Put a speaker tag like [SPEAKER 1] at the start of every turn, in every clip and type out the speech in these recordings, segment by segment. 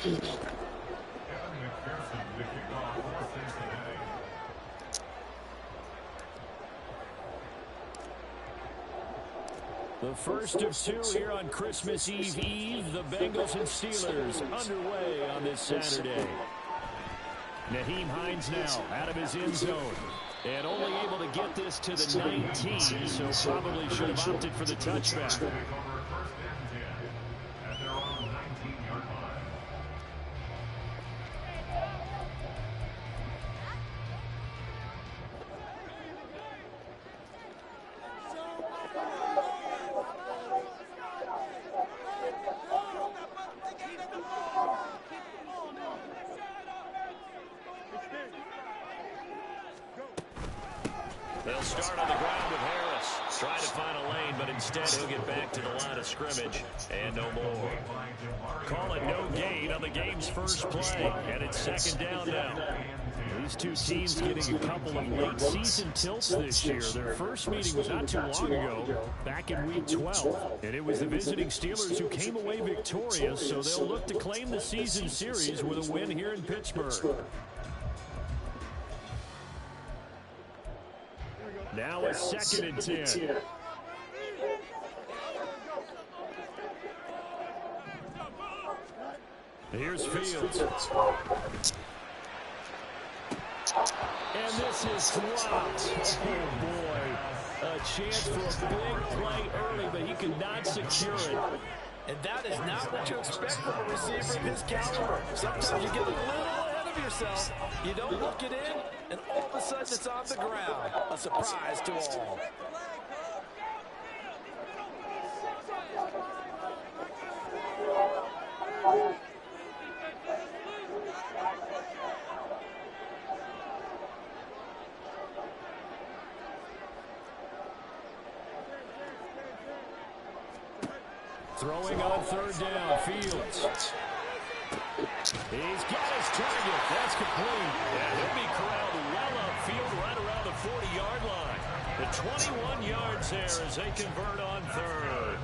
[SPEAKER 1] The first of two here on Christmas Eve. The Bengals and Steelers underway on this Saturday. Naheem Hines now out of his end zone. And only able to get this to the 19, so probably should have opted for the touchback. They'll start on the ground with Harris. Trying to find a lane, but instead he'll get back to the line of scrimmage. And no more. Call it no gain on the game's first play. And it's second down now. These two teams getting a couple of late season tilts this year. Their first meeting was not too long ago, back in week 12. And it was the visiting Steelers who came away victorious, so they'll look to claim the season series with a win here in Pittsburgh. Now a second and 10. Here's Fields. And this is dropped. Oh, boy. A chance for a big play early, but he could not secure it.
[SPEAKER 2] And that is not what you expect from a receiver of his caliber. Sometimes you get a little ahead of yourself. You don't look it in, and all of a sudden it's on the ground. A surprise to all.
[SPEAKER 1] Throwing on third down, Fields. He's got his target. That's complete. And he'll be corralled well upfield right around the 40-yard line. The 21 yards there as they convert on third.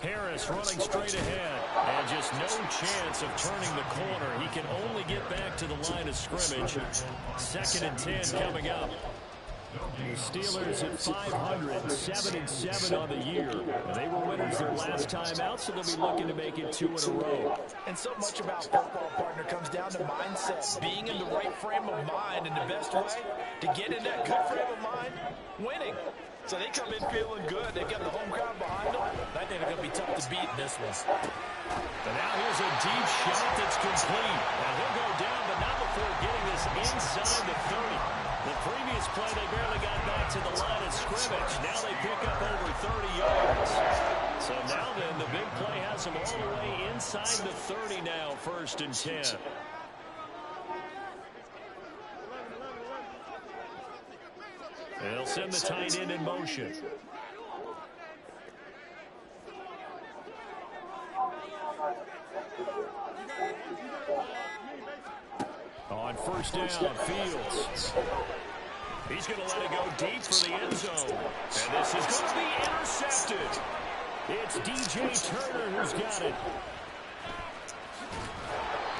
[SPEAKER 1] Harris running straight ahead, and just no chance of turning the corner. He can only get back to the line of scrimmage. Second and 10 coming up. The Steelers at 500, 7-7 on the year. They were winners their last time out, so they'll be looking to make it 2 in a row.
[SPEAKER 2] And so much about football, partner, comes down to mindset. Being in the right frame of mind, and the best way to get in that good frame of mind, winning. So they come in feeling good. They've got the home crowd behind them. I think they're going to be tough to beat in this one.
[SPEAKER 1] And now here's a deep shot that's complete. And he'll go down, but not before getting this inside the 30. The previous play, they barely got back to the line of scrimmage. Now they pick up over 30 yards. So now then, the big play has them all the way inside the 30 now, first and 10. They'll send the tight end in motion. On first down, Fields. He's going to let it go deep for the end zone. And this is going to be intercepted. It's DJ Turner who's got it.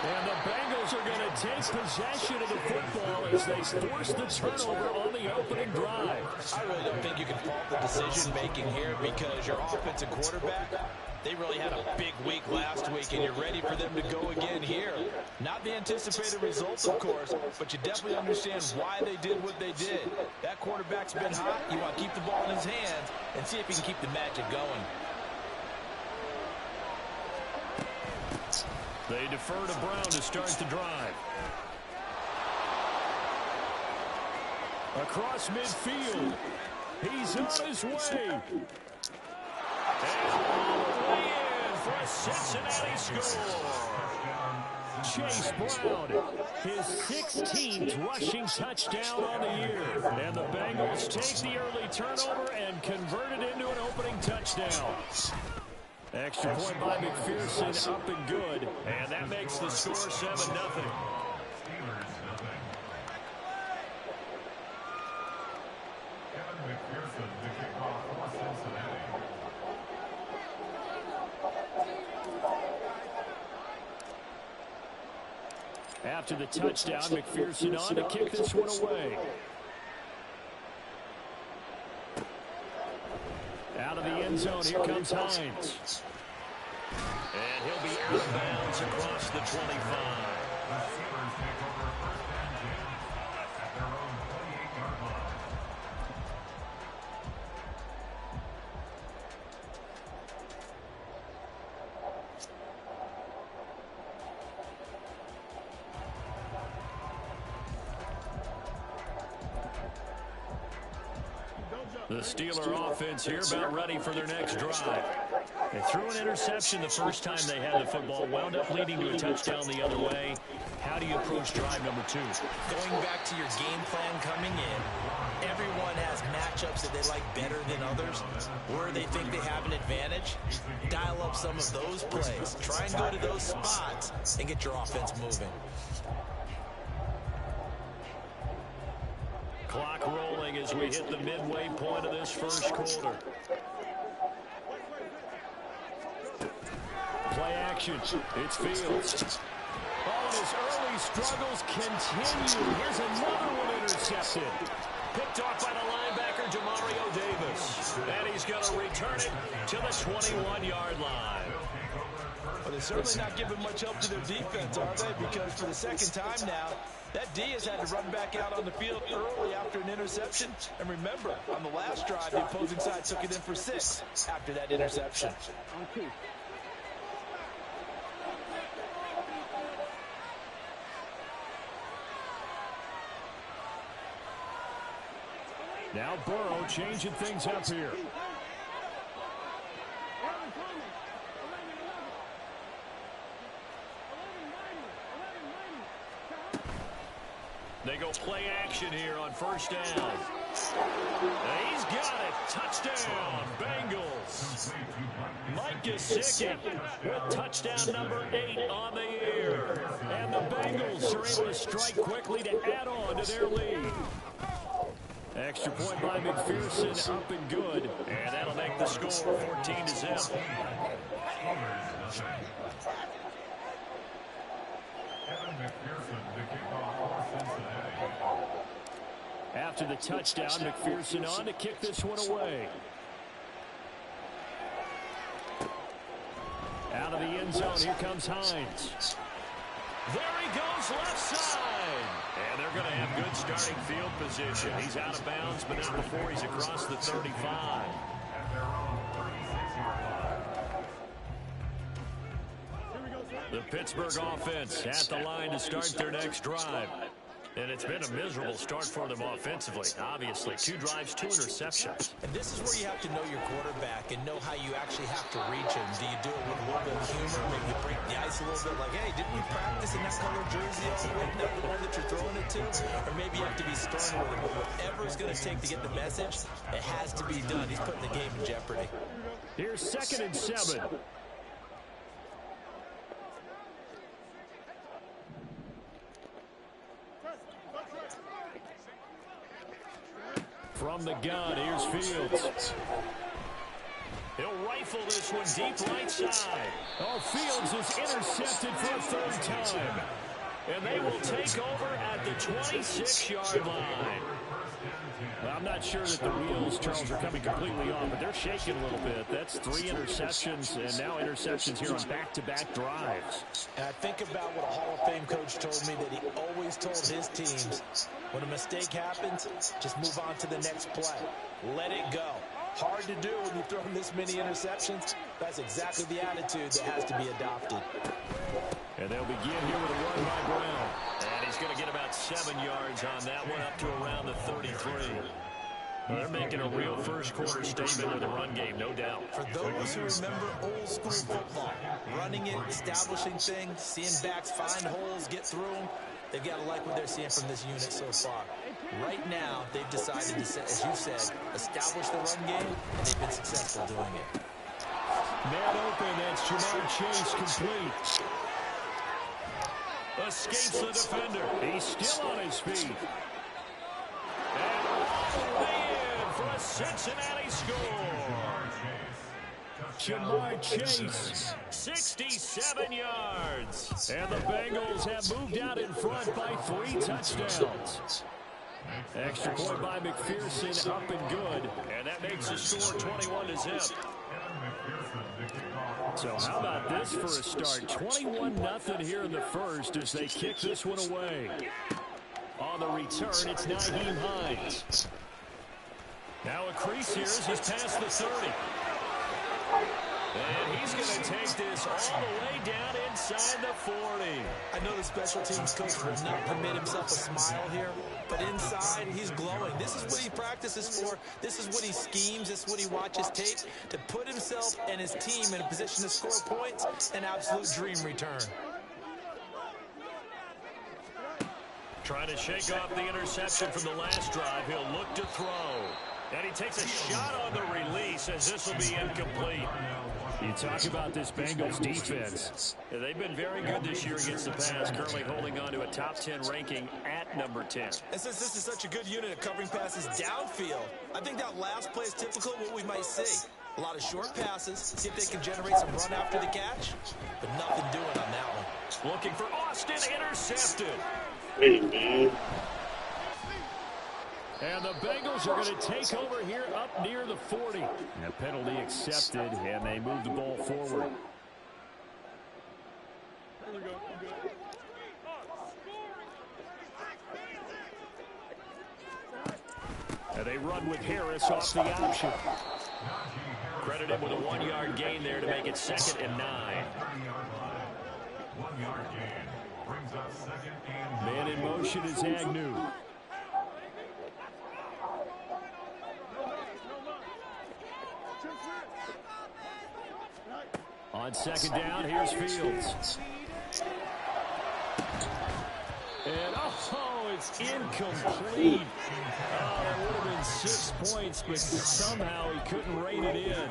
[SPEAKER 1] And the Bengals are going to take possession of the football as they force the turnover on the opening drive.
[SPEAKER 2] I really don't think you can fault the decision-making here because your offensive quarterback, they really had a big week last week, and you're ready for them to go again here. Not the anticipated results, of course, but you definitely understand why they did what they did. That quarterback's been hot. You want to keep the ball in his hands and see if he can keep the magic going.
[SPEAKER 1] They defer to Brown to start the drive. Across midfield. He's on his way. And all the way in for a Cincinnati score. Chase Brown, his 16th rushing touchdown on the year. And the Bengals take the early turnover and convert it into an opening touchdown. Extra point by McPherson, up and good. And that makes the score 7-0. After the touchdown, McPherson on to kick this one away. Out of the end zone, here comes Hines. And he'll be out of bounds across the 25. The Steeler offense here about ready for their next drive. They threw an interception the first time they had the football, wound up leading to a touchdown the other way. How do you approach drive number 2?
[SPEAKER 2] Going back to your game plan coming in, everyone has matchups that they like better than others, where they think they have an advantage. Dial up some of those plays. Try and go to those spots and get your offense moving.
[SPEAKER 1] Clock rolling as we hit the midway point of this first quarter. Play action. It's Fields. Oh, his early struggles continue. Here's another one intercepted. Picked off by the linebacker, Demario Davis. And he's going to return it to the 21-yard line.
[SPEAKER 2] Well, they're certainly not giving much help to their defense, are they? Because for the second time now, that D has had to run back out on the field early after an interception. And remember, on the last drive, the opposing side took it in for 6 after that interception.
[SPEAKER 1] Now Burrow changing things up here. They go play action here on first down. He's got it. Touchdown, Bengals. Mike Gesicki with touchdown number 8 on the year. And the Bengals are able to strike quickly to add on to their lead. Extra point by McPherson, up and good. And that'll make the score 14-0. After the touchdown, McPherson on to kick this one away. Out of the end zone, here comes Hines. There he goes, left side. And they're going to have good starting field position. He's out of bounds, but not before he's across the 35. The Pittsburgh offense at the line to start their next drive. And it's been a miserable start for them offensively. Obviously, 2 drives, 2 interceptions.
[SPEAKER 2] And this is where you have to know your quarterback and know how you actually have to reach him. Do you do it with a little bit of humor? Maybe you break the ice a little bit like, hey, didn't we practice in that color jersey all week? Not the one that you're throwing it to? Or maybe you have to be stern with it. But whatever it's going to take to get the message, it has to be done. He's putting the game in jeopardy.
[SPEAKER 1] Here's 2nd and 7. From the gun, here's Fields. He'll rifle this one deep right side. Oh, Fields is intercepted for a 3rd time. And they will take over at the 26-yard line. Well, I'm not sure that the wheels, Charles, are coming completely off, but they're shaking a little bit. That's 3 interceptions, and now interceptions here on back-to-back drives.
[SPEAKER 2] And I think about what a Hall of Fame coach told me, that he always told his teams, when a mistake happens, just move on to the next play. Let it go. Hard to do when you throw this many interceptions. That's exactly the attitude that has to be adopted.
[SPEAKER 1] And they'll begin here with a run by Brown. And he's going to get about 7 yards on that one, up to around the 33. Well, they're making a real first-quarter statement with the run game, no doubt.
[SPEAKER 2] For those who remember old-school football, running it, establishing things, seeing backs find holes, get through them, they've got to like what they're seeing from this unit so far. Right now, they've decided to, as you said, establish the run game, and they've been successful doing it.
[SPEAKER 1] Man open, that's Jamar Chase complete. Escapes the defender. He's still on his feet. And all the way in for a Cincinnati score. Jamar Chase, 67 yards. And the Bengals have moved out in front by 3 touchdowns. Extra point by McPherson, up and good. And that makes the score 21-0. So how about this for a start? 21-0 here in the first as they kick this one away. On the return, it's Nyheim Hines. Now a crease here as he's past the 30. And he's going to take this all the way down inside the 40.
[SPEAKER 2] I know the special teams coach will not permit himself a smile here, but inside he's glowing. This is what he practices for. This is what he schemes. This is what he watches tape to put himself and his team in a position to score points. An absolute dream return.
[SPEAKER 1] Trying to shake off the interception from the last drive. He'll look to throw. And he takes a shot on the release as this will be incomplete. You talk about this Bengals defense. Yeah, they've been very good this year against the pass, currently holding on to a top 10 ranking at number 10.
[SPEAKER 2] And since this is such a good unit of covering passes downfield, I think that last play is typical of what we might see. A lot of short passes, see if they can generate some run after the catch, but nothing doing on that one.
[SPEAKER 1] Looking for Austin, intercepted.
[SPEAKER 3] Hey, man.
[SPEAKER 1] And the Bengals are going to take over here up near the 40. And a penalty accepted, and they move the ball forward. And they run with Harris off the option. Credited with a 1-yard gain there to make it 2nd and 9. Man in motion is Agnew. On 2nd down, here's Fields. And, oh, it's incomplete. Oh, that would have been 6 points, but somehow he couldn't rein it in.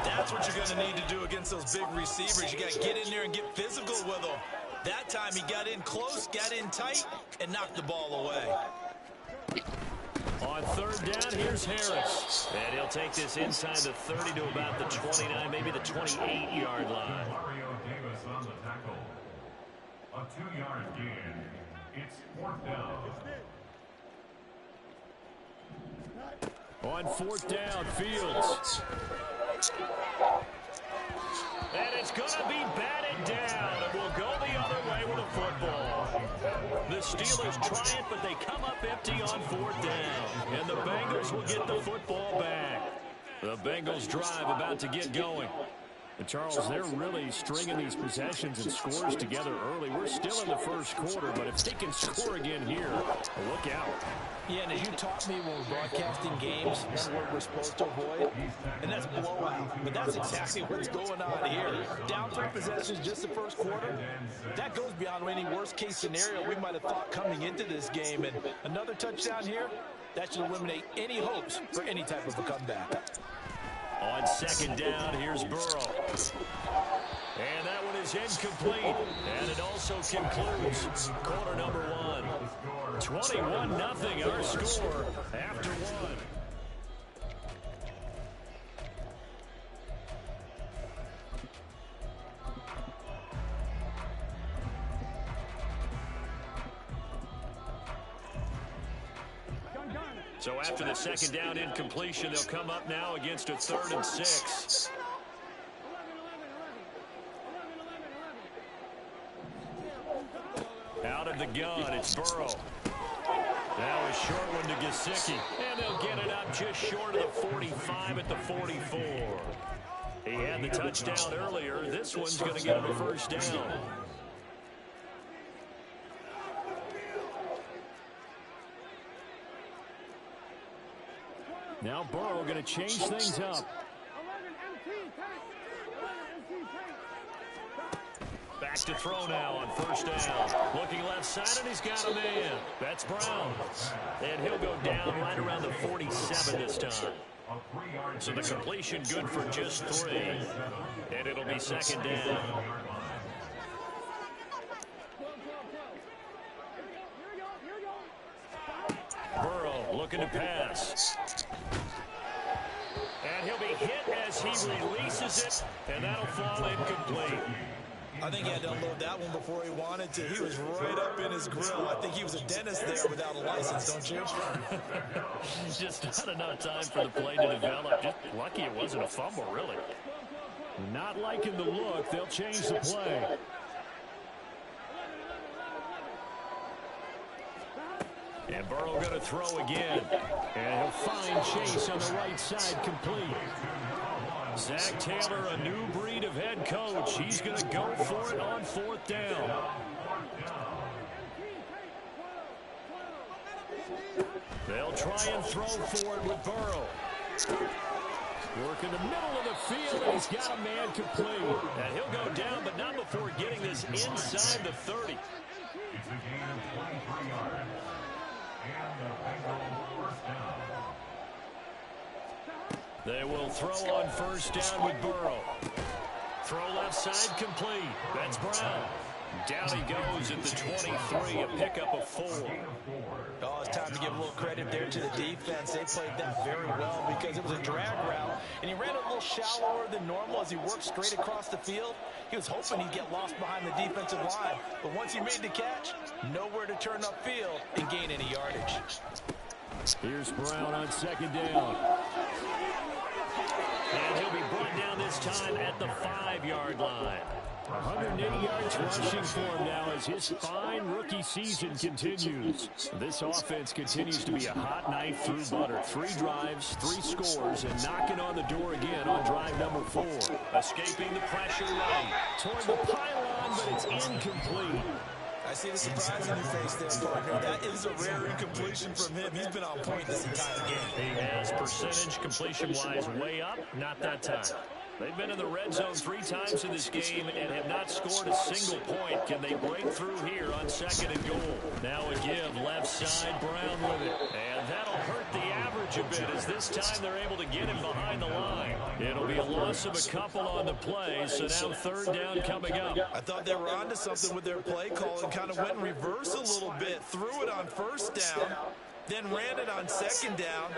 [SPEAKER 2] That's what you're going to need to do against those big receivers. You got to get in there and get physical with them. That time he got in close, got in tight, and knocked the ball away.
[SPEAKER 1] On 3rd down, here's Harris. And he'll take this inside the 30 to about the 29, maybe the 28-yard line.
[SPEAKER 4] A 2-yard gain. It's 4th down.
[SPEAKER 1] On 4th down, Fields. And it's going to be batted down. And we'll go the other way with a football. The Steelers try it, but they come up empty on 4th down. And the Bengals will get the football back. The Bengals drive about to get going. And Charles, they're really stringing these possessions and scores together early. We're still in the first quarter, but if they can score again here, look out.
[SPEAKER 2] Yeah, and as you taught me when we're broadcasting games, one word we're supposed to avoid, and that's blowout. But that's exactly what's going on here. Down 3 possessions just the first quarter. That goes beyond any worst-case scenario we might have thought coming into this game. And another touchdown here, that should eliminate any hopes for any type of a comeback.
[SPEAKER 1] On 2nd down, here's Burrow. And that one is incomplete. And it also concludes quarter number 1. 21-0 our score after 1. So after the 2nd down incompletion, they'll come up now against a 3rd and 6. Out of the gun, it's Burrow. Now a short one to Gesicki. And they'll get it up just short of the 45 at the 44. He had the touchdown earlier. This one's going to get him a 1st down. Now Burrow going to change things up. Back to throw now on 1st down. Looking left side, and he's got a man. That's Brown. And he'll go down right around the 47 this time.
[SPEAKER 4] A 3-yard
[SPEAKER 1] So the completion good for just 3. And it'll be second down. Burrow looking to pass. And he'll be hit as he releases it, and that'll fall incomplete.
[SPEAKER 2] I think he had to unload that one before he wanted to. He was right up in his grill. I think he was a dentist there without a license, don't you?
[SPEAKER 1] Just not enough time for the play to develop. Just lucky it wasn't a fumble, really. Not liking the look. They'll change the play. And Burrow going to throw again. And he'll find Chase on the right side complete. Zach Taylor, a new breed of head coach. He's going to go for it on 4th down. They'll try and throw for it with Burrow. Work in the middle of the field, and he's got a man complete. And he'll go down, but not before getting this inside the 30.
[SPEAKER 4] It's a gain of 23 yards. And the Bengals first down.
[SPEAKER 1] They will throw on 1st down with Burrow. Throw left side complete. That's Brown. Down he goes at the 23, a pickup of 4.
[SPEAKER 2] Oh, it's time to give a little credit there to the defense. They played that very well because it was a drag route, and he ran a little shallower than normal as he worked straight across the field. He was hoping he'd get lost behind the defensive line, but once he made the catch, nowhere to turn upfield and gain any yardage.
[SPEAKER 1] Here's Brown on 2nd down. And he'll be brought down this time at the 5-yard line. 180 yards rushing for him now as his fine rookie season continues. This offense continues to be a hot knife through butter. 3 drives, 3 scores, and knocking on the door again on drive number 4. Escaping the pressure right toward the pylon, but it's incomplete.
[SPEAKER 2] I see the surprise in your face there, partner. That is a rare incompletion from him. He's been on point this entire game.
[SPEAKER 1] He has percentage completion-wise way up, not that time. They've been in the red zone 3 times in this game and have not scored a single point. Can they break through here on 2nd and goal? Now a give, left side, Brown with it. And that'll hurt the average a bit as this time they're able to get him behind the line. It'll be a loss of a couple on the play, so now 3rd down coming up.
[SPEAKER 2] I thought they were onto something with their play call and kind of went in reverse a little bit. Threw it on 1st down, then ran it on 2nd down.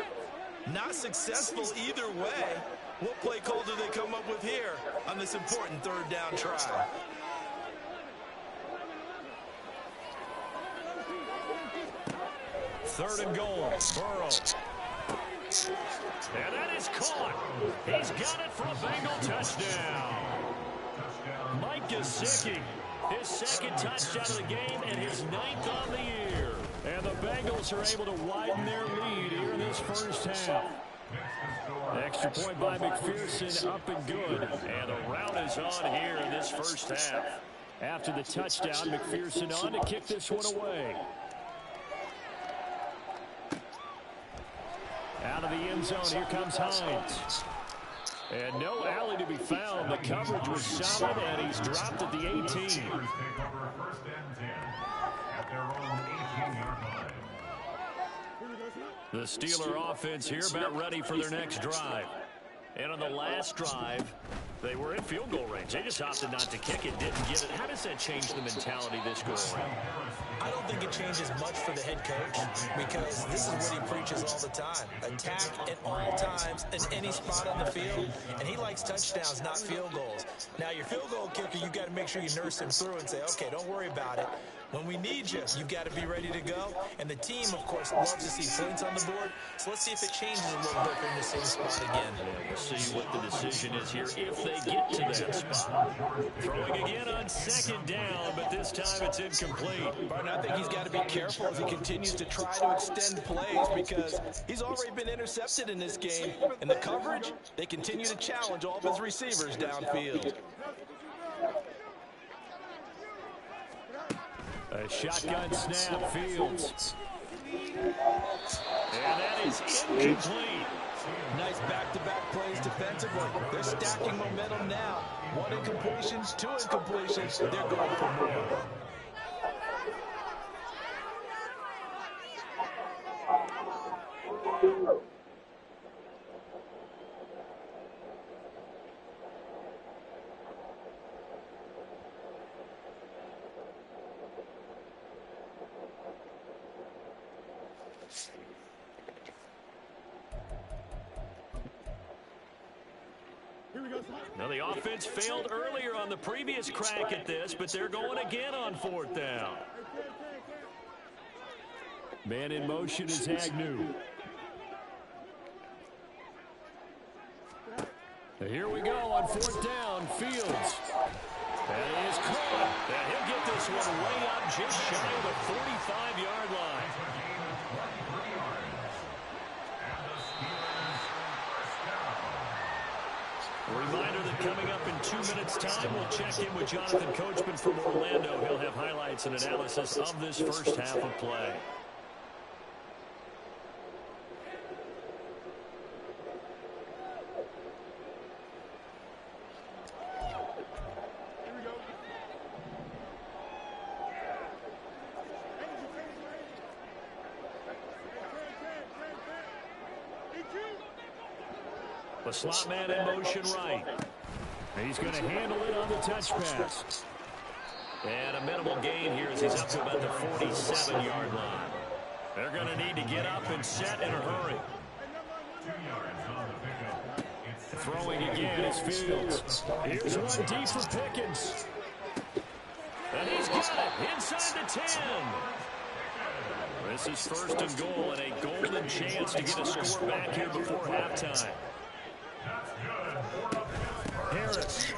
[SPEAKER 2] Not successful either way. What play call do they come up with here on this important 3rd down try?
[SPEAKER 1] 3rd and goal, Burrow. And that is caught. He's got it for a Bengal touchdown. Mike Gesicki, his 2nd touchdown of the game and his 9th on the year. And the Bengals are able to widen their lead here in this 1st half. Extra point by McPherson, up and good. And the route is on here in this 1st half. After the touchdown, McPherson on to kick this one away. Out of the end zone, here comes Hines. And no alley to be found. The coverage was solid, and he's dropped at the 18.
[SPEAKER 4] Steelers take over 1st and 10 at their own 18-yard line.
[SPEAKER 1] The Steeler offense here about ready for their next drive. And on the last drive, they were in field goal range. They just opted not to kick it, didn't get it. How does that change the mentality this go around?
[SPEAKER 2] I don't think it changes much for the head coach because this is what he preaches all the time. Attack at all times in any spot on the field, and he likes touchdowns, not field goals. Now, your field goal kicker, you've got to make sure you nurse him through and say, okay, don't worry about it. When we need you, you've got to be ready to go. And the team, of course, loves to see points on the board. So let's see if it changes a little bit from the same spot again.
[SPEAKER 1] Yeah, we'll see what the decision is here if they get to that spot. Throwing again on 2nd down, but this time it's incomplete.
[SPEAKER 2] But I think he's got to be careful as he continues to try to extend plays because he's already been intercepted in this game. And the coverage, they continue to challenge all of his receivers downfield.
[SPEAKER 1] A shotgun snap, Fields. And that is incomplete.
[SPEAKER 2] Nice back-to-back plays defensively. They're stacking momentum now. 1 incompletion, 2 incompletions. They're going for more.
[SPEAKER 1] Now, the offense failed earlier on the previous crack at this, but they're going again on 4th down. Man in motion is Agnew. Here we go on 4th down. Fields. And he is caught. And he'll get this one way up just shy of the 45-yard line. A reminder that coming up in 2 minutes' time, we'll check in with Jonathan Coachman from Orlando. He'll have highlights and analysis of this first half of play. The slot man in motion right. He's going to handle it on the touch pass. And a minimal gain here as he's up to about the 47-yard line. They're going to need to get up and set in a hurry. Throwing again is Fields. Here's one deep for Pickens. And he's got it inside the 10. This is 1st and goal and a golden chance to get a score back here before halftime. Harris is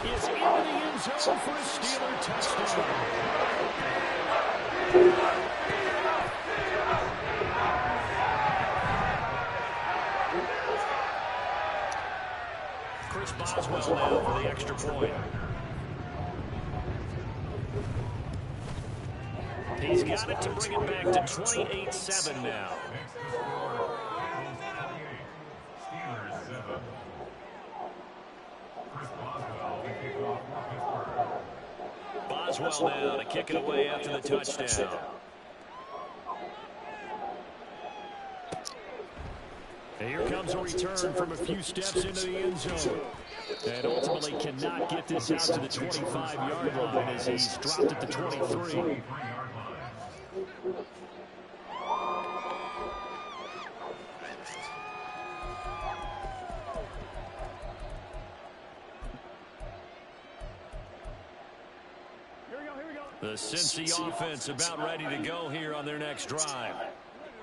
[SPEAKER 1] into the end zone for a Steeler touchdown. Chris Boswell now for the extra point. He's got it to bring it back to 28-7 now. Boswell now to kick it away after the touchdown. And here comes a return from a few steps into the end zone. And ultimately cannot get this out to the 25-yard line as he's dropped at the 23. The Cincy offense about ready to go here on their next drive.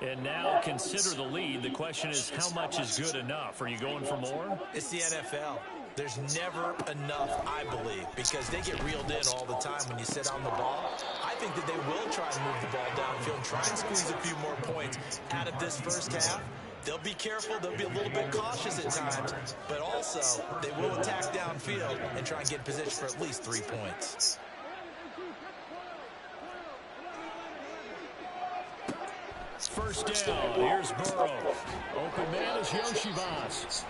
[SPEAKER 1] And now consider the lead. The question is, how much is good enough? Are you going for more?
[SPEAKER 2] It's the NFL. There's never enough, I believe, because they get reeled in all the time when you sit on the ball. I think that they will try and move the ball downfield, try and squeeze a few more points out of this first half. They'll be careful. They'll be a little bit cautious at times, but also they will attack downfield and try and get in position for at least 3 points.
[SPEAKER 1] First down, here's Burrow. Open man is Yoshibas.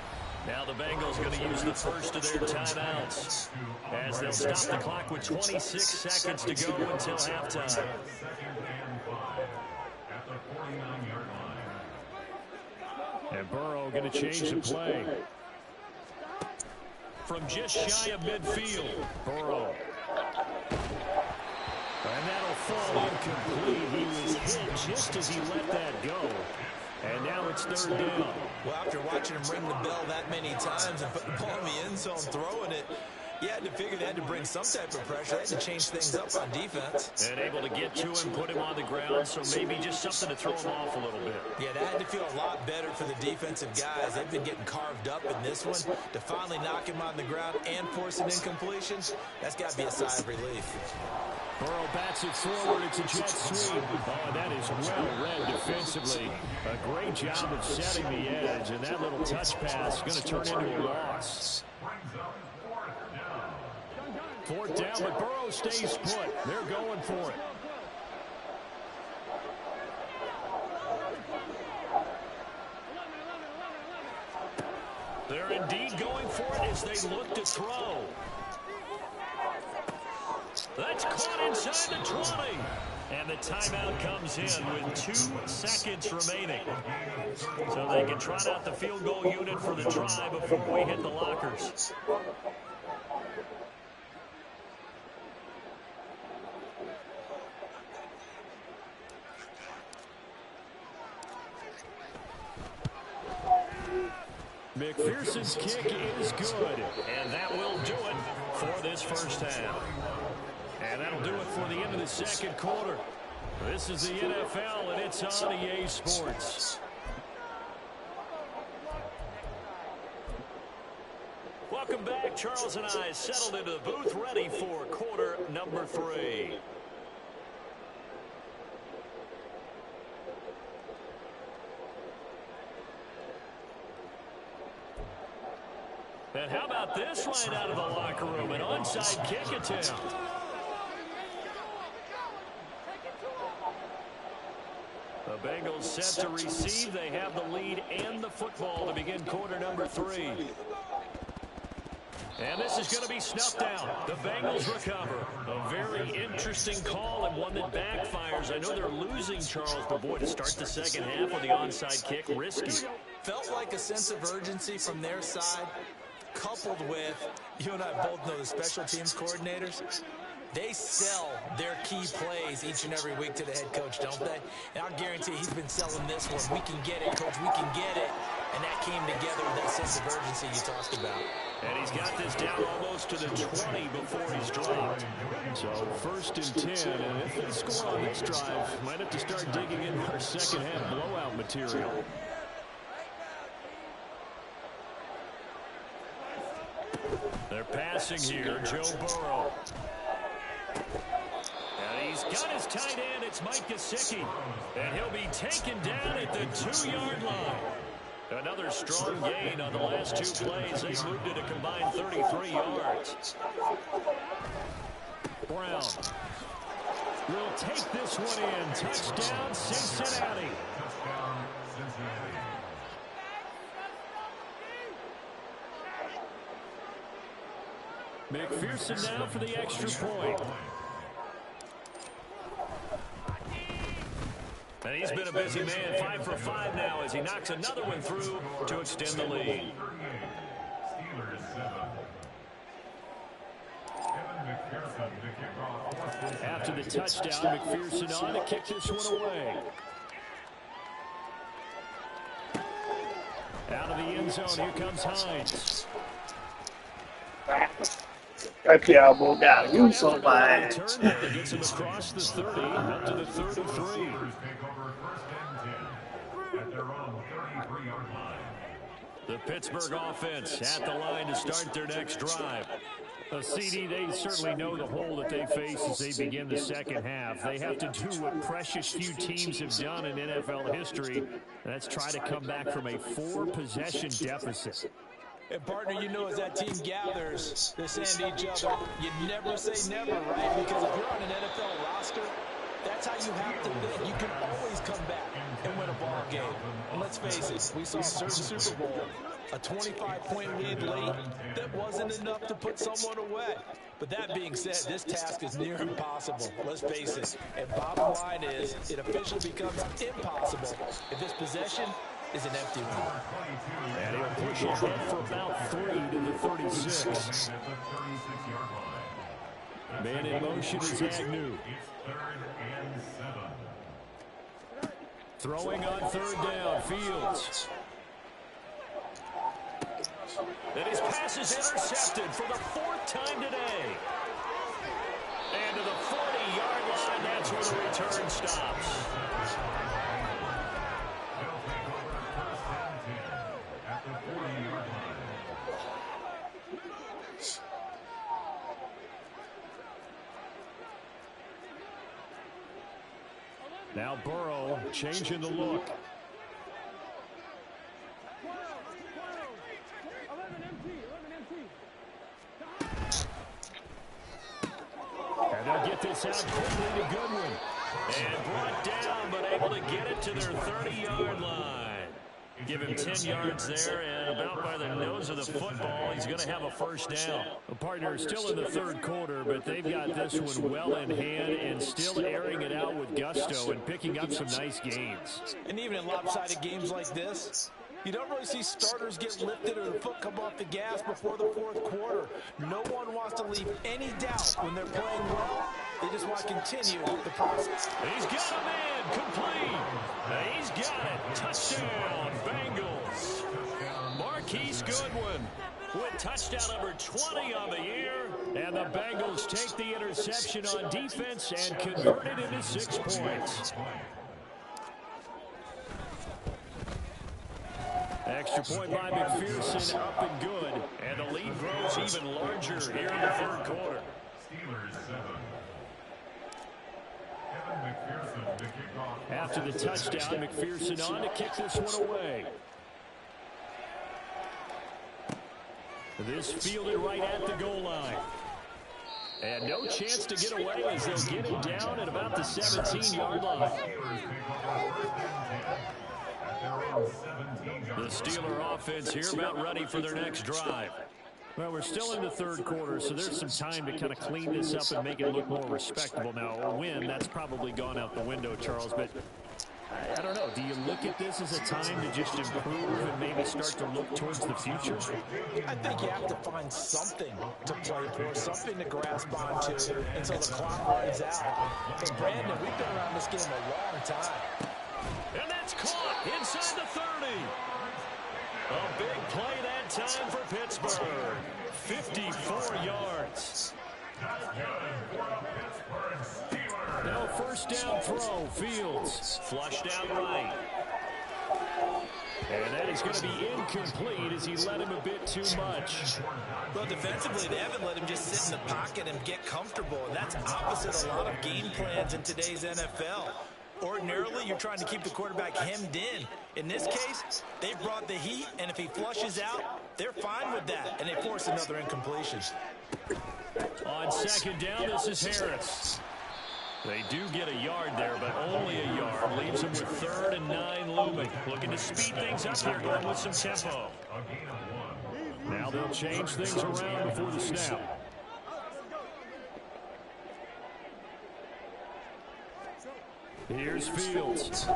[SPEAKER 1] Now the Bengals going to use the first of their timeouts as they'll stop the clock with 26 seconds to go until halftime. And Burrow going to change the play. From just shy of midfield, Burrow. And that'll fall incomplete. He was hit just as he let that go. And now it's 3rd down.
[SPEAKER 2] Well, after watching him ring the bell that many times and put the ball in the end zone, throwing it, you had to figure they had to bring some type of pressure. They had to change things up on defense.
[SPEAKER 1] And able to get to him, put him on the ground, so maybe just something to throw him off a little bit.
[SPEAKER 2] Yeah, that had to feel a lot better for the defensive guys. They've been getting carved up in this one. To finally knock him on the ground and force an incompletion, that's got to be a sigh of relief.
[SPEAKER 1] Burrow bats it forward. It's a jet sweep. Oh, that is well read defensively. A great job of setting the edge, and that little touch pass is going to turn into a loss. 4th down, but Burrow stays put. They're going for it. They're indeed going for it as they look to throw. That's caught inside the 20. And the timeout comes in with 2 seconds remaining. So they can trot out the field goal unit for the try before we hit the lockers. McPherson's kick is good, and that will do it for this first half. And that'll do it for the end of the second quarter. This is the NFL, and it's on EA Sports. Welcome back. Charles and I settled into the booth, ready for quarter number 3. And how about this right out of the locker room? An onside kick attempt. The Bengals set to receive. They have the lead and the football to begin quarter number 3. And this is going to be snuffed out. The Bengals recover. A very interesting call and one that backfires. I know they're losing, Charles, but boy, to start the second half with the onside kick, risky.
[SPEAKER 2] Felt like a sense of urgency from their side, coupled with, you and I both know the special teams coordinators, they sell their key plays each and every week to the head coach, don't they? And I'll guarantee he's been selling this one. We can get it, coach, we can get it. And that came together with that sense of urgency you talked about.
[SPEAKER 1] And he's got this down almost to the 20 before he's dropped. So first and 10, and if they score on this drive, might have to start digging in our second half blowout material. They're passing here, Joe Burrow. And he's got his tight end, it's Mike Gesicki. And he'll be taken down at the 2-yard line. Another strong gain on the last 2 plays. They moved it a combined 33 yards. Brown will take this one in. Touchdown, Cincinnati. McPherson now for the extra point. And he's been a busy man, 5 for 5 now as he knocks another one through to extend the lead. After the touchdown, McPherson on to kick this one away. Out of the end zone, here comes Hines.
[SPEAKER 3] That cowboy got to do something.
[SPEAKER 1] Gets him across the 30, up to the 33. The Pittsburgh offense at the line to start their next drive. CD, they certainly know the hole that they face as they begin the second half. They have to do what precious few teams have done in NFL history, and that's try to come back from a 4-possession deficit.
[SPEAKER 2] And, partner, you know as that team gathers, they're saying to each other, you never say never, right? Because if you're on an NFL roster, that's how you have to think. You can always come back and win a ball game. And let's face it, we saw a certain Super Bowl, a 25-point lead late that wasn't enough to put someone away. But that being said, this task is near impossible. Let's face it. And bottom line is, it officially becomes impossible if this possession is an empty one.
[SPEAKER 1] And he'll push ahead for about 3 to the 36. Man in motion is Agnew. Throwing on 3rd down, Fields. And his pass is intercepted for the 4th time today. And to the 40-yard line, that's where the return stops. Now Burrow changing the look. And they'll get this out quickly to Goodwin. And brought down, but able to get it to their 30-yard line. Give him 10 yards there, and about by the nose of the football, he's going to have a first down. The partner is still in the 3rd quarter, but they've got this one well in hand and still airing it out with gusto and picking up some nice gains.
[SPEAKER 2] And even in lopsided games like this, you don't really see starters get lifted or the foot come off the gas before the 4th quarter. No one wants to leave any doubt when they're playing well. They just want to continue the process.
[SPEAKER 1] He's got a man complete. He's got it. Touchdown, Bengals. Marquise Goodwin with touchdown number 20 on the year. And the Bengals take the interception on defense and convert it into 6 points. Extra point by McPherson, up and good. And the lead grows even larger here in the third quarter.
[SPEAKER 4] Steelers 7. McPherson to kick off.
[SPEAKER 1] After the touchdown, McPherson on to kick this one away. This fielded right at the goal line. And no chance to get away as they'll get him down at about the 17-yard line. The Steeler offense here about ready for their next drive. Well, we're still in the third quarter, so there's some time to kind of clean this up and make it look more respectable. Now, a win, that's probably gone out the window, Charles, but I don't know. Do you look at this as a time to just improve and maybe start to look towards the future?
[SPEAKER 2] I think you have to find something to play for, something to grasp onto until the clock runs out. But, Brandon, we've been around this game a long time.
[SPEAKER 1] And that's caught inside the 30. A big play that time for Pittsburgh. 54 yards. Now first down throw, Fields. Flushed out right. And that is going to be incomplete as he led him a bit too much.
[SPEAKER 2] Well, defensively, they haven't let him just sit in the pocket and get comfortable. And that's opposite a lot of game plans in today's NFL. Ordinarily, you're trying to keep the quarterback hemmed in. In this case, they brought the heat, and if he flushes out, they're fine with that, and they force another incompletion.
[SPEAKER 1] On second down, this is Harris. They do get a yard there, but only a yard. Leaves them with 3rd and 9 looming. Looking to speed things up here, going with some tempo. Now they'll change things around before the snap. Here's Fields.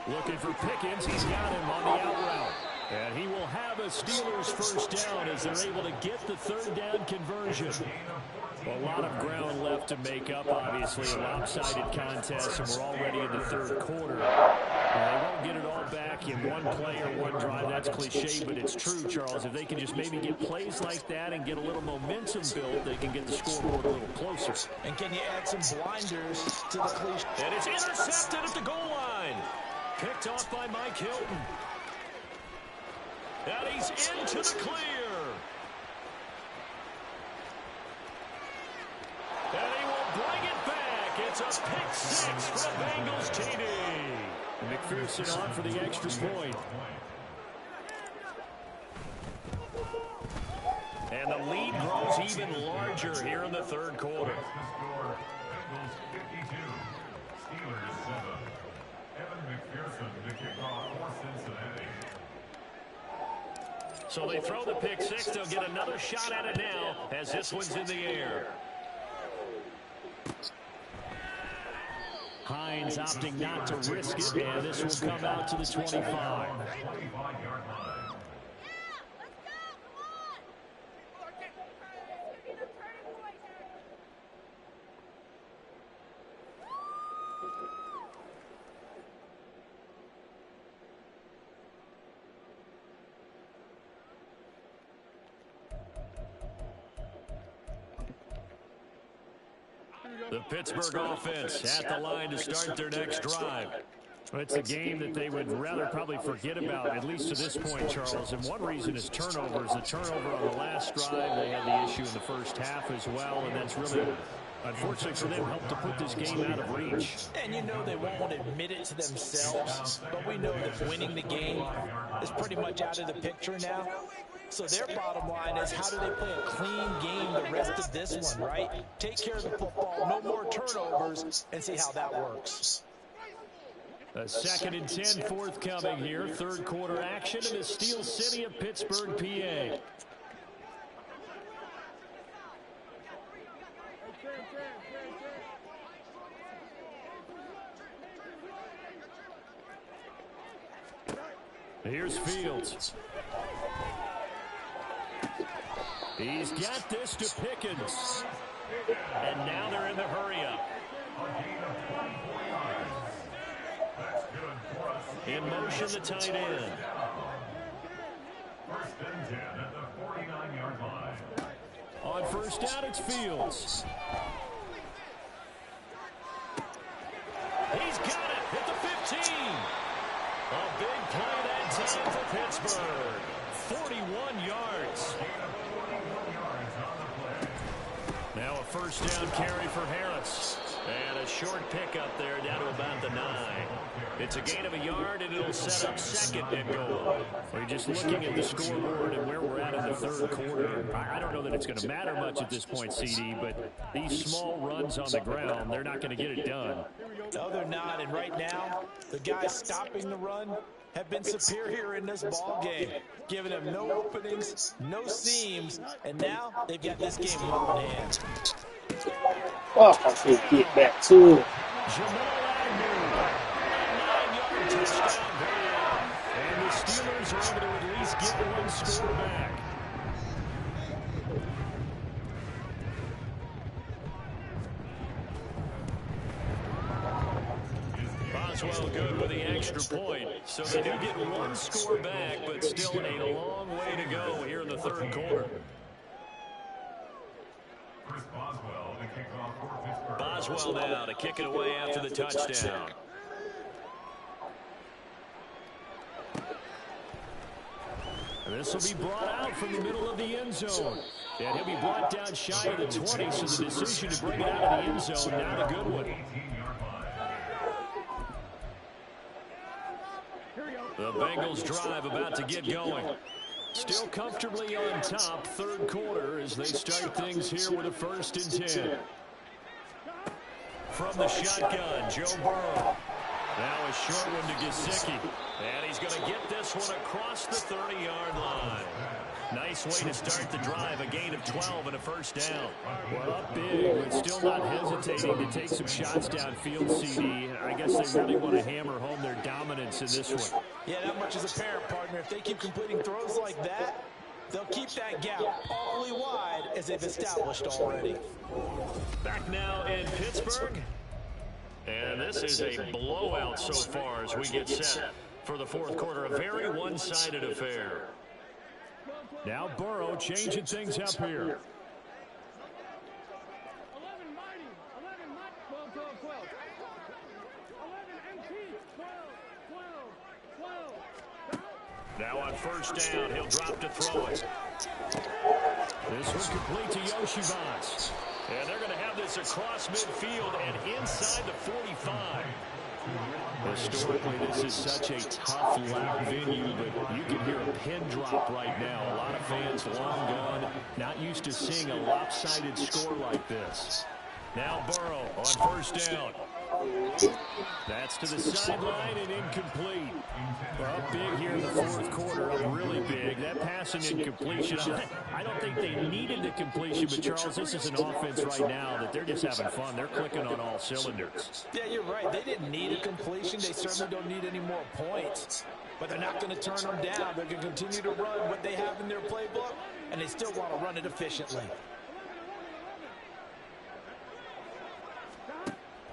[SPEAKER 1] Looking for Pickens. He's got him on the out route. And he will have a Steelers first down as they're able to get the 3rd down conversion. A lot of ground left to make up, obviously. A lopsided contest, and we're already in the third quarter. They won't get it all back in one play or one drive. That's cliche, but it's true, Charles. If they can just maybe get plays like that and get a little momentum built, they can get the scoreboard a little closer.
[SPEAKER 2] And can you add some blinders to the cliche?
[SPEAKER 1] And it's intercepted at the goal line. Picked off by Mike Hilton. And he's into the clear. And he will bring it back. It's a pick 6 for the Bengals TD. McPherson on for the extra point. And the lead grows even larger here in the third quarter.
[SPEAKER 4] Bengals 52, Steelers 7. McPherson to kick off for Cincinnati.
[SPEAKER 1] So they throw the pick 6. They'll get another shot at it now as this one's in the air. Hines opting not to risk it, and this will come out to the 25.
[SPEAKER 4] 25-yard line.
[SPEAKER 1] The Pittsburgh offense at the line to start their next drive. It's a game that they would rather probably forget about, at least to this point, Charles. And one reason is turnovers. The turnover on the last drive, they had the issue in the first half as well, and that's really, unfortunately for them, helped to put this game out of reach.
[SPEAKER 2] And you know they won't admit it to themselves, but we know that winning the game is pretty much out of the picture now. So their bottom line is, how do they play a clean game the rest of this one, right? Take care of the football, no more turnovers, and see how that works.
[SPEAKER 1] A 2nd and 10 forthcoming here. Third quarter action in the Steel City of Pittsburgh, PA. Here's Fields. He's got this to Pickens. And now they're in the hurry-up. In motion, the tight end.
[SPEAKER 4] First and 10 at the 49-yard line.
[SPEAKER 1] On first down, it's Fields. He's got it at the 15. A big play that time for Pittsburgh. 41 yards. Now a first down carry for Harris. And a short pickup there down to about the 9. It's a gain of a yard, and it'll set up second and goal. We're just looking at the scoreboard and where we're at in the third quarter. I don't know that it's going to matter much at this point, CD, but these small runs on the ground, they're not going to get it done.
[SPEAKER 2] No, they're not. And right now, the guys stopping the run have been superior in this ball game, giving them no openings, no seams, and now they've got this game in hand.
[SPEAKER 3] Oh, I should get back to it.
[SPEAKER 1] And the Steelers are able to at least get one score back. Boswell good with the extra point. So they do get one score back, but still a long way to go here in the third quarter. Boswell now to kick it away after the touchdown. And this will be brought out from the middle of the end zone. And he'll be brought down shy of the 20, so the decision to bring it out of the end zone, not a good one. The Bengals drive about to get going. Still comfortably on top, third quarter, as they start things here with a first and 10. From the shotgun, Joe Burrow. Now a short one to Gesicki. And he's going to get this one across the 30-yard line. Nice way to start the drive, a gain of 12 and a first down. Well, up big, but still not hesitating to take some shots downfield, CD. I guess they really want to hammer home their dominance in this one.
[SPEAKER 2] Yeah, that much is apparent, partner. If they keep completing throws like that, they'll keep that gap awfully wide as they've established already.
[SPEAKER 1] Back now in Pittsburgh. And this is a blowout so far as we get set for the fourth quarter. A very one-sided affair. Now Burrow changing things up here. Now on first down, he'll drop to throw it. This one complete to Yoshivas. And they're going to have this across midfield and inside the 45. Historically, this is such a tough lap venue, but you can hear a pin drop right now. A lot of fans long gone, not used to seeing a lopsided score like this. Now Burrow on first down. That's to the sideline and incomplete. Up big here in the fourth quarter, up really big. That passing incompletion, I don't think they needed the completion, but Charles, this is an offense right now that they're just having fun. They're clicking on all cylinders.
[SPEAKER 2] Yeah, you're right. They didn't need a completion. They certainly don't need any more points. But they're not going to turn them down. They're going to continue to run what they have in their playbook, and they still want to run it efficiently.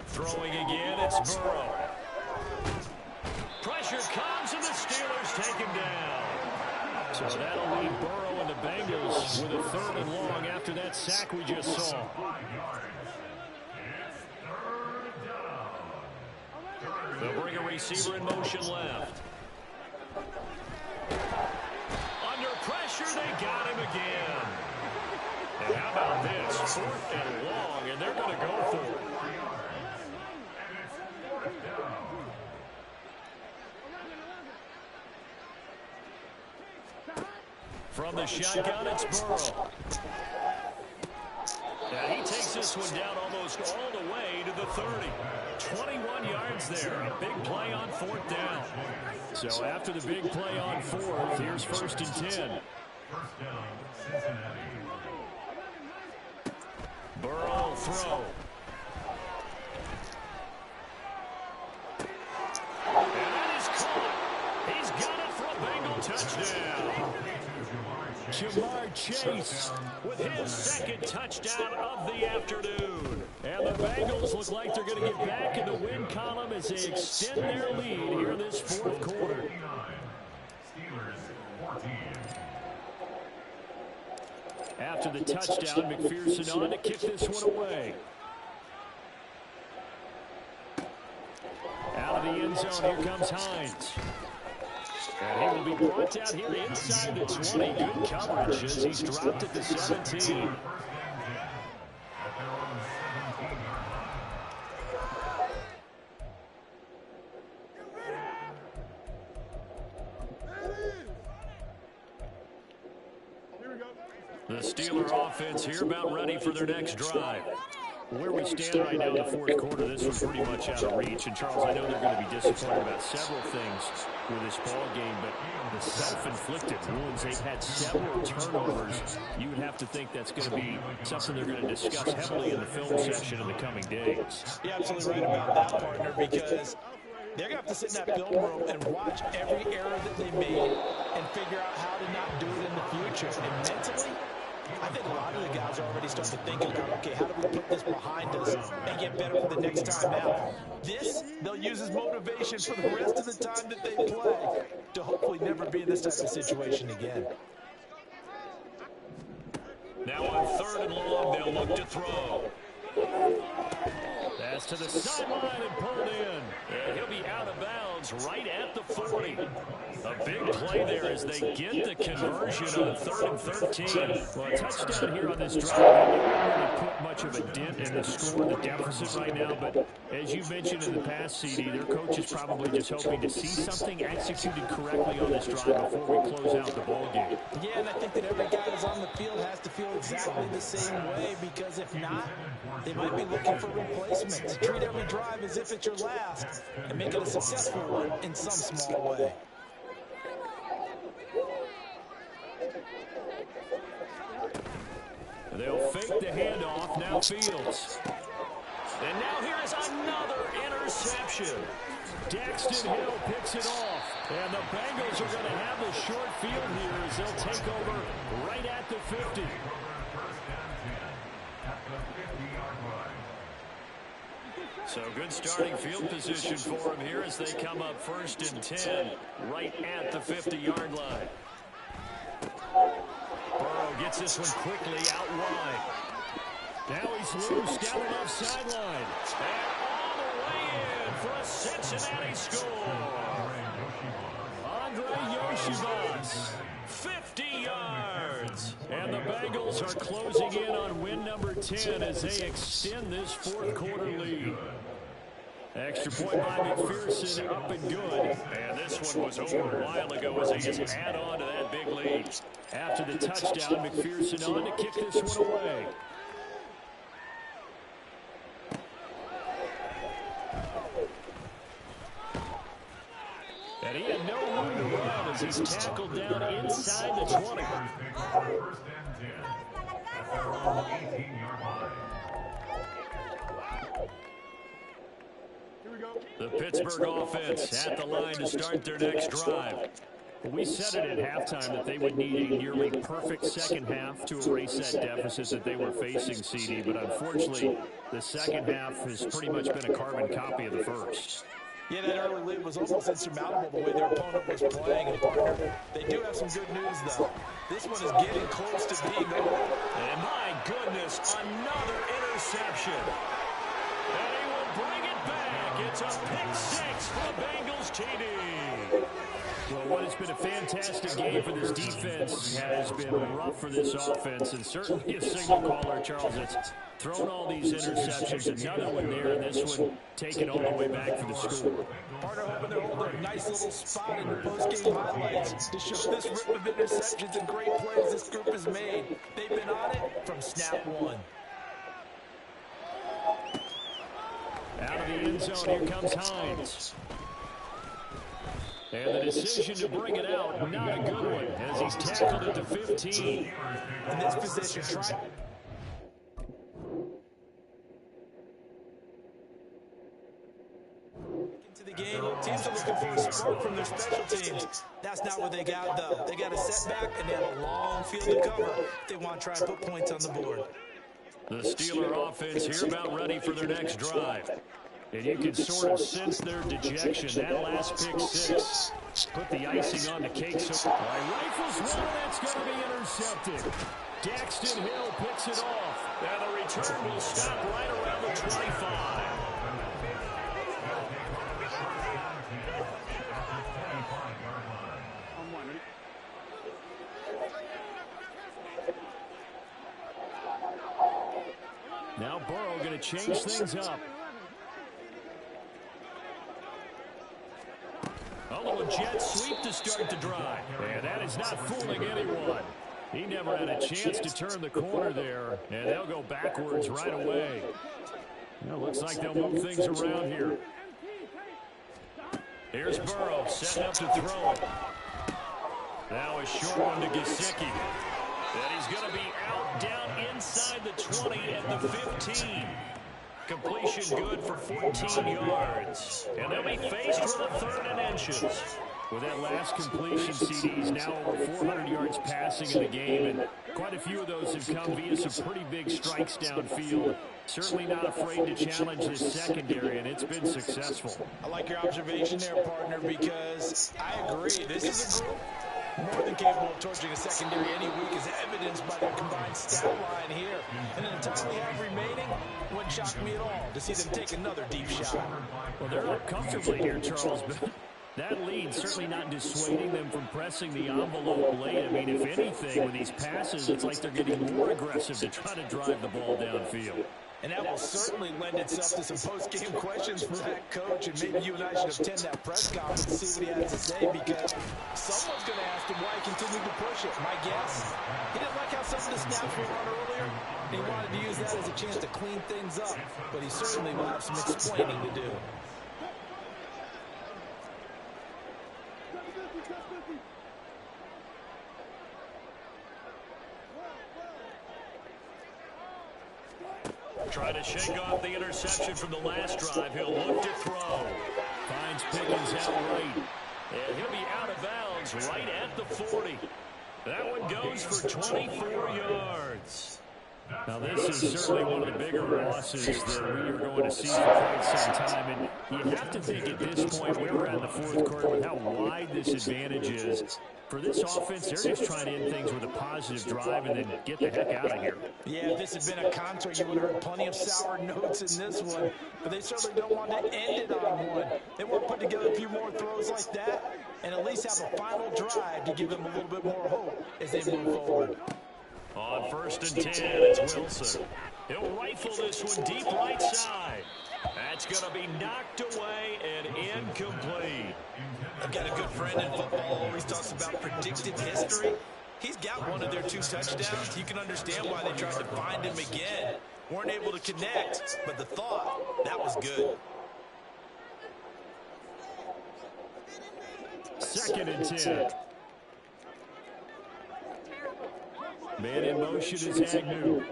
[SPEAKER 1] Throwing again, it's Burrow. Pressure comes, and the Steelers take him down. So that'll leave Burrow and the Bengals with a third and long after that sack we just saw. They'll bring a receiver in motion left. Under pressure, they got him again. And how about this? Fourth and long, and they're going to go for it. From the shotgun, it's Burrow. And he takes this one down almost all the way to the 30. 21 yards there. A big play on fourth down. So after the big play on fourth, here's first and 10.
[SPEAKER 4] First down, Cincinnati.
[SPEAKER 1] Burrow will throw. And that is caught. He's got it for a Bengal touchdown. Jamar Chase with his second touchdown of the afternoon. And the Bengals look like they're going to get back in the win column as they extend their lead here in this fourth quarter.
[SPEAKER 4] Steelers 14.
[SPEAKER 1] After the touchdown, McPherson on to kick this one away. Out of the end zone, here comes Hines. And he will be brought down here inside the 20. Good coverage as he's dropped at the 17. The Steeler offense here about ready for their next drive. Where we stand right now in the fourth quarter, this was pretty much out of reach. And, Charles, I know they're going to be disappointed about several things with this ball game, but the self-inflicted wounds, they've had several turnovers. You would have to think that's going to be something they're going to discuss heavily in the film session in the coming days.
[SPEAKER 2] You're absolutely right about that, partner, because they're going to have to sit in that film room and watch every error that they made and figure out how to not do it in the future. And mentally, I think a lot of the guys are already starting to think about, okay, how do we put this behind us and get better for the next time out? This, they'll use as motivation for the rest of the time that they play to hopefully never be in this type of situation again.
[SPEAKER 1] Now on 3rd and long, they'll look to throw. Pass to the sideline and pulled in. And he'll be out of bounds right at the 40. A big play there as they get the conversion on 3rd and 13. Well, a touchdown here on this drive. They didn't really put much of a dent in the score, the deficit right now. But as you mentioned in the past, CD, their coach is probably just hoping to see something executed correctly on this drive before we close out the ball game.
[SPEAKER 2] Yeah, and I think that every guy that's on the field has to feel exactly the same way, because if not, they might be looking for replacements. Treat every drive as if it's your last and make it a successful one in some small way.
[SPEAKER 1] They'll fake the handoff, now Fields. And now here is another interception. Daxton Hill picks it off. And the Bengals are going to have the short field here as they'll take over right at the 50. So good starting field position for him here as they come up 1st and 10 right at the 50-yard line. Burrow gets this one quickly out wide. Now he's loose down the left sideline. And all the way in for a Cincinnati score. Andre Yoshibas, 50 yards. And the Bengals are closing in on win number 10 as they extend this fourth quarter lead. Extra point by McPherson, up and good. And this one was over a while ago as they just add on to that big lead. After the touchdown, McPherson on to kick this one away. And he had no room to run as he's tackled down inside the 20.
[SPEAKER 4] 1st and 10 at their own 18-yard line.
[SPEAKER 1] The Pittsburgh offense at the line to start their next drive. We said it at halftime that they would need a nearly perfect second half to erase that deficit that they were facing, CD. But unfortunately, the second half has pretty much been a carbon copy of the first.
[SPEAKER 2] Yeah, that early lead was almost insurmountable the way their opponent was playing. And partner, they do have some good news, though. This one is getting close to being over.
[SPEAKER 1] And my goodness, another interception. And he will bring it back. It's a pick six for the Bengals TD. Well, what has been a fantastic game for this defense has been rough for this offense, and certainly a signal caller, Charles, that's thrown all these interceptions. Another one there, and this one taken all the way back for the score.
[SPEAKER 2] Partner hoping they'll hold a nice little spot in the post-game highlights to show this rip of interceptions and great plays this group has made. They've been on it from snap one.
[SPEAKER 1] Out of the end zone, here comes Hines. And the decision to bring it out, not a good one, as he's tackled at the 15.
[SPEAKER 2] In this position, try. Into the game, teams are looking for a spark from their special teams. That's not what they got, though. They got a setback, and they have a long field to cover if they want to try and put points on the board.
[SPEAKER 1] The Steeler offense here about ready for their next drive. And you can sort of sense their dejection. That last pick six put the icing on the cake. So rifles one, that's going to be intercepted. Daxton Hill picks it off. And the return will stop right around the 25. Now Burrow going to change things up. A little jet sweep to start the drive. And that is not fooling anyone. He never had a chance to turn the corner there. And they'll go backwards right away. Well, looks like they'll move things around here. Here's Burrow setting up to throw it. Now a short one to Gesicki. And he's going to be out down inside the 20 at the 15. Completion good for 14 yards. And they'll be faced with a 3rd and inches. With that last completion, CD's now over 400 yards passing in the game, and quite a few of those have come via some pretty big strikes downfield. Certainly not afraid to challenge this secondary, and it's been successful.
[SPEAKER 2] I like your observation there, partner, because I agree. This is a group more than capable of torching a secondary any week, as evidenced by their combined stat line here. And in the time we have remaining, wouldn't shock me at all to see them take another deep shot.
[SPEAKER 1] Well, they're up comfortably here, Charles, but that lead certainly not dissuading them from pressing the envelope late. I mean, if anything, with these passes, it's like they're getting more aggressive to try to drive the ball downfield.
[SPEAKER 2] And that will certainly lend itself to some post-game questions for that coach. And maybe you and I should attend that press conference and see what he has to say, because someone's going to ask him why he continued to push it. My guess, he didn't like how some of the snaps were run earlier, and he wanted to use that as a chance to clean things up. But he certainly will have some explaining to do.
[SPEAKER 1] Try to shake off the interception from the last drive. He'll look to throw. Finds Pickens out right. And he'll be out of bounds right at the 40. That one goes for 24 yards. Now, this is certainly one of the bigger losses that we are going to see for quite some time. And you have to think at this point, we're at the 4th quarter, with how wide this advantage is. For this offense, they're just trying to end things with a positive drive and then get the heck out of here.
[SPEAKER 2] Yeah, if this had been a contour, you would have heard plenty of sour notes in this one. But they certainly don't want to end it on one. They want to put together a few more throws like that and at least have a final drive to give them a little bit more hope as they move forward.
[SPEAKER 1] On 1st and 10, it's Wilson. He'll rifle this one deep right side. That's going to be knocked away and incomplete.
[SPEAKER 2] I've got a good friend in football who always talks about predictive history. He's got one of their 2 touchdowns. You can understand why they tried to find him again. Weren't able to connect, but the thought, that was good.
[SPEAKER 1] 2nd and 10. Man in motion is Agnew.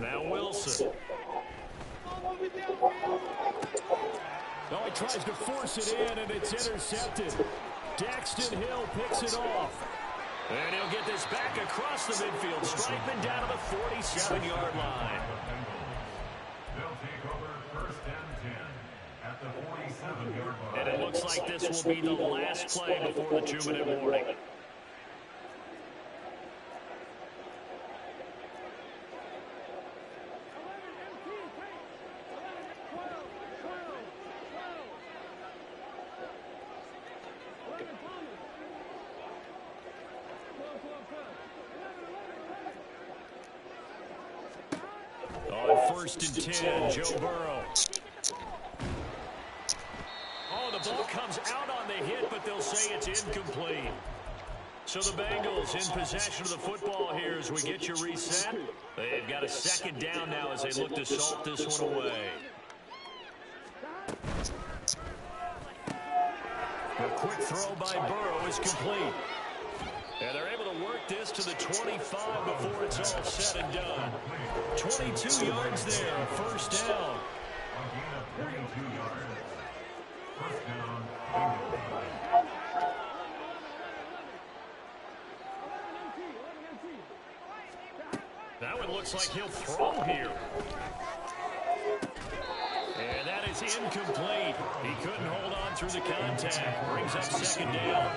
[SPEAKER 1] Now Wilson. Oh, he tries to force it in, and it's intercepted. Daxton Hill picks it off. And he'll get this back across the midfield. Strikeman down to the 47-yard line.
[SPEAKER 4] They'll take over 1st and 10 at the 47-yard line.
[SPEAKER 1] And it looks like this will be the last play before the 2-minute warning. On 1st and 10, Joe Burrow. Oh, the ball comes out on the hit, but they'll say it's incomplete. So the Bengals in possession of the football here as we get you reset. They've got a 2nd down now as they look to salt this one away. A quick throw by Burrow is complete. And they're able to work take this to the 25 before it's all said and done. 22 yards there, a first down.
[SPEAKER 4] Again at 22 yards. First down, Bengals.
[SPEAKER 1] That one looks like he'll throw here. And that is incomplete. He couldn't hold on through the contact. Brings up second down.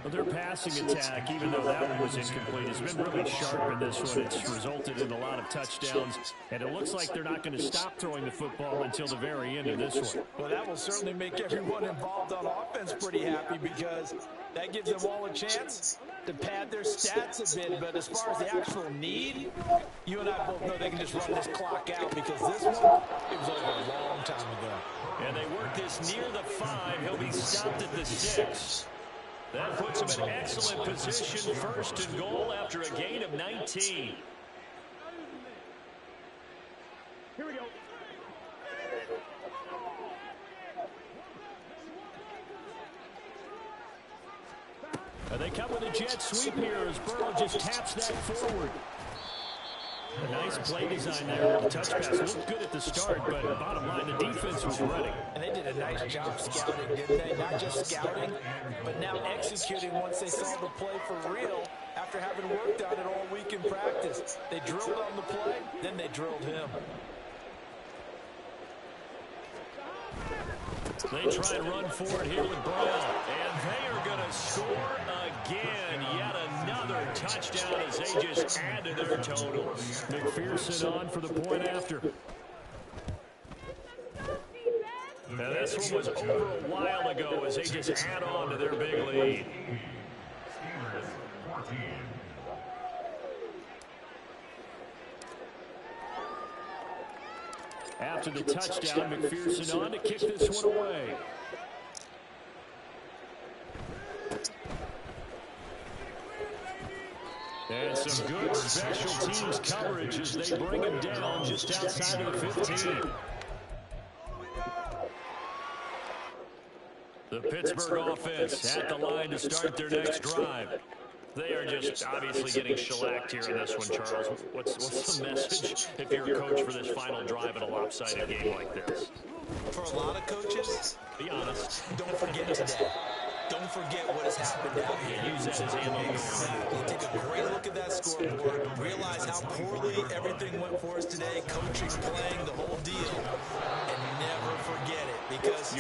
[SPEAKER 1] Well, their passing attack, even though that one was incomplete, has been really sharp in this one. It's resulted in a lot of touchdowns, and it looks like they're not going to stop throwing the football until the very end of this one.
[SPEAKER 2] Well, that will certainly make everyone involved on offense pretty happy because that gives them all a chance to pad their stats a bit. But as far as the actual need, you and I both know they can just run this clock out because this one, it was over a long time ago.
[SPEAKER 1] And they work this near the 5. He'll be stopped at the 6. That puts him in excellent position, first and goal after a gain of 19. Here we go. They come with a jet sweep here as Burrow just taps that forward. A nice play design there. The touch pass looked good at the start, but bottom line, the defense was ready.
[SPEAKER 2] And they did a nice job scouting, didn't they? Not just scouting, but now executing once they saw the play for real after having worked on it all week in practice. They drilled on the play, then they drilled him.
[SPEAKER 1] They try and run forward here with Brown, and they are going to score again. Yet another touchdown as they just add to their total. McPherson on for the point after. Now this one was over a while ago as they just add on to their big lead.
[SPEAKER 4] Steelers 14.
[SPEAKER 1] After the touchdown, McPherson on to kick this one away. And some good special teams coverage as they bring him down just outside of the 15. The Pittsburgh offense at the line to start their next drive. They are just obviously getting shellacked here in this one, Charles. What's the message if you're a coach for this final drive in a lopsided game like this?
[SPEAKER 2] For a lot of coaches,
[SPEAKER 1] be honest.
[SPEAKER 2] Don't forget today. Don't forget what has happened out here.
[SPEAKER 1] Use that as ammo.
[SPEAKER 2] Exactly. Take a great look at that scoreboard. Realize how poorly everything went for us today. Coaching, playing, the whole deal. And never forget it because